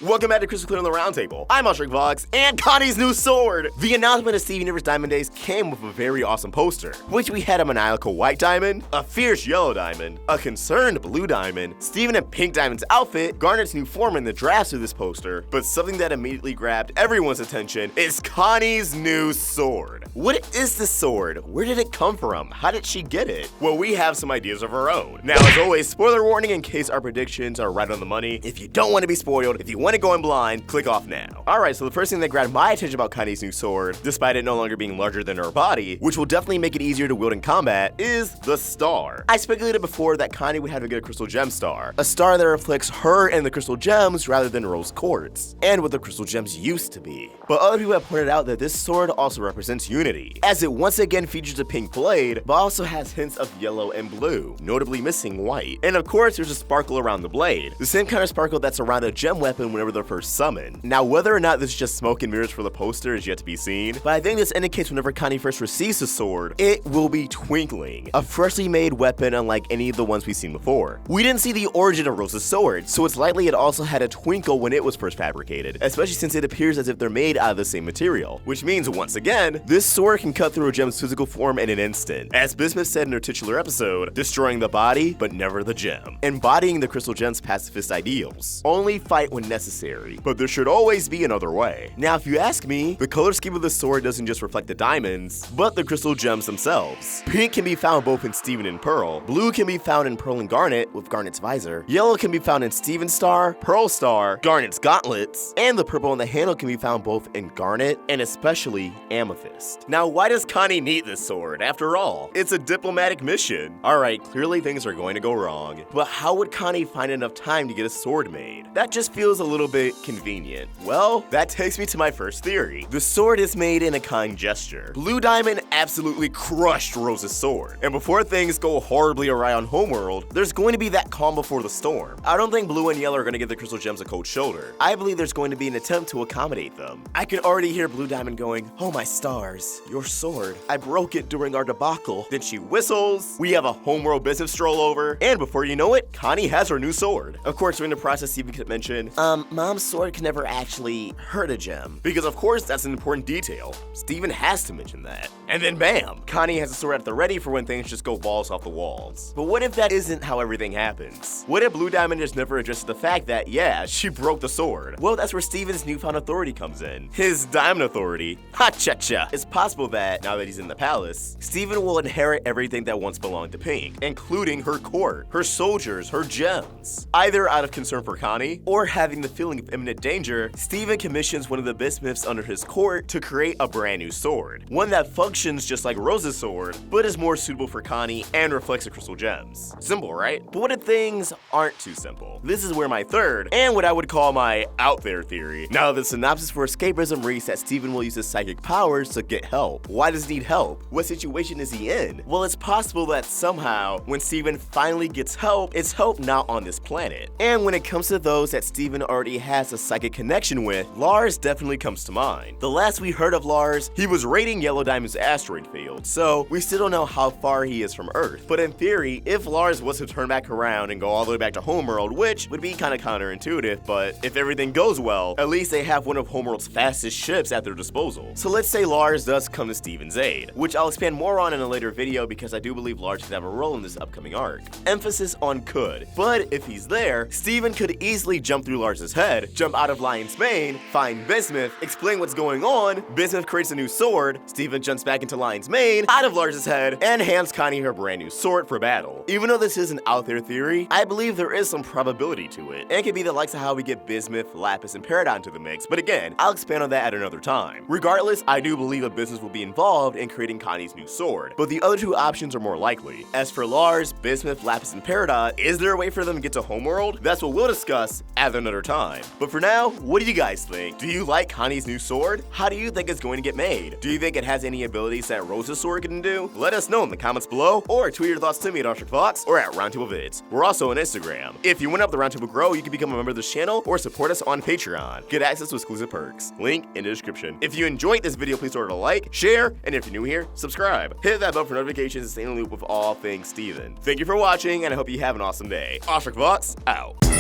Welcome back to Crystal Clear on the Roundtable. I'm AwestruckVox, and Connie's new sword! The announcement of Steven Universe Diamond Days came with a very awesome poster, which we had a maniacal white diamond, a fierce yellow diamond, a concerned blue diamond, Steven in pink diamond's outfit, Garnet's new form in the drafts of this poster, but something that immediately grabbed everyone's attention is Connie's new sword. What is this sword? Where did it come from? How did she get it? Well, we have some ideas of our own. Now, as always, spoiler warning in case our predictions are right on the money. If you don't want to be spoiled, if you want to go in blind, click off now. Alright, so the first thing that grabbed my attention about Connie's new sword, despite it no longer being larger than her body, which will definitely make it easier to wield in combat, is the star. I speculated before that Connie would have to get a crystal gem star, a star that reflects her and the crystal gems rather than rose quartz, and what the crystal gems used to be. But other people have pointed out that this sword also represents unity, as it once again features a pink blade, but also has hints of yellow and blue, notably missing white. And of course, there's a sparkle around the blade, the same kind of sparkle that's around a gem weapon whenever they're first summoned. Now, whether or not this is just smoke and mirrors for the poster is yet to be seen, but I think this indicates whenever Connie first receives the sword, it will be twinkling, a freshly made weapon unlike any of the ones we've seen before. We didn't see the origin of Rose's sword, so it's likely it also had a twinkle when it was first fabricated, especially since it appears as if they're made out of the same material, which means, once again, this sword can cut through a gem's physical form in an instant. As Bismuth said in her titular episode, destroying the body, but never the gem, embodying the crystal gem's pacifist ideals. Only fight when necessary, but there should always be another way. Now, if you ask me, the color scheme of the sword doesn't just reflect the diamonds, but the crystal gems themselves. Pink can be found both in Steven and Pearl, blue can be found in Pearl and Garnet with Garnet's visor, yellow can be found in Steven's star, Pearl's star, Garnet's gauntlets, and the purple on the handle can be found both in Garnet and especially Amethyst. Now, why does Connie need this sword? After all, it's a diplomatic mission. Alright, clearly things are going to go wrong, but how would Connie find enough time to get a sword made? That just feels a little bit convenient. Well, that takes me to my first theory. The sword is made in a kind gesture. Blue Diamond absolutely crushed Rose's sword, and before things go horribly awry on Homeworld, there's going to be that calm before the storm. I don't think Blue and Yellow are going to give the crystal gems a cold shoulder. I believe there's going to be an attempt to accommodate them. I can already hear Blue Diamond going, "Oh my stars, your sword. I broke it during our debacle." Then she whistles, we have a Homeworld business stroll over, and before you know it, Connie has her new sword. Of course, during the process, Steven could mention, Mom's sword can never actually hurt a gem. Because of course, that's an important detail. Steven has to mention that. And then bam, Connie has a sword at the ready for when things just go balls off the walls. But what if that isn't how everything happens? What if Blue Diamond just never addresses the fact that, yeah, she broke the sword? Well, that's where Steven's newfound authority comes in. His diamond authority. Ha-cha-cha. It's possible that, now that he's in the palace, Steven will inherit everything that once belonged to Pink, including her court, her soldiers, her gems. Either out of concern for Connie, or having the feeling of imminent danger, Steven commissions one of the bismuths under his court to create a brand new sword. One that functions just like Rose's sword, but is more suitable for Connie and reflects the crystal gems. Simple, right? But what if things aren't too simple? This is where my third, and what I would call my out there theory. Now, the synopsis for Escapism reads that Steven will use his psychic powers to get help. Why does he need help? What situation is he in? Well, it's possible that somehow, when Steven finally gets help, it's help not on this planet. And when it comes to those that Steven already has a psychic connection with, Lars definitely comes to mind. The last we heard of Lars, he was raiding Yellow Diamond's asteroid field, so we still don't know how far he is from Earth. But in theory, if Lars was to turn back around and go all the way back to Homeworld, which would be kinda counterintuitive, but if everything goes well, at least they have one of Homeworld's fastest ships at their disposal. So let's say Lars does come to Steven's aid, which I'll expand more on in a later video because I do believe Lars could have a role in this upcoming arc. Emphasis on could. But if he's there, Steven could easily jump through Lars's head, jump out of Lion's Mane, find Bismuth, explain what's going on, Bismuth creates a new sword, Steven jumps back into Lion's Mane, out of Lars's head, and hands Connie her brand new sword for battle. Even though this is an out there theory, I believe there is some probability to it. And it could be the likes of how we get Bismuth, Lapis, and Peridot into the mix, but again, I'll expand on that at another time. Regardless, I do believe a Bismuth will be involved in creating Connie's new sword, but the other two options are more likely. As for Lars, Bismuth, Lapis, and Peridot, is there a way for them to get to Homeworld? That's what we'll discuss at another time. But for now, what do you guys think? Do you like Connie's new sword? How do you think it's going to get made? Do you think it has any abilities that Rose's sword can do? Let us know in the comments below, or tweet your thoughts to me at AwestruckVox or at Roundtable Vids. We're also on Instagram. If you want to help the Roundtable grow, you can become a member of this channel or support us on Patreon. Get access to exclusive perks. Link in the description. If you enjoyed this video, please order a like, share, and if you're new here, subscribe. Hit that bell for notifications to stay in the loop with all things Steven. Thank you for watching, and I hope you have an awesome day. AwestruckVox out.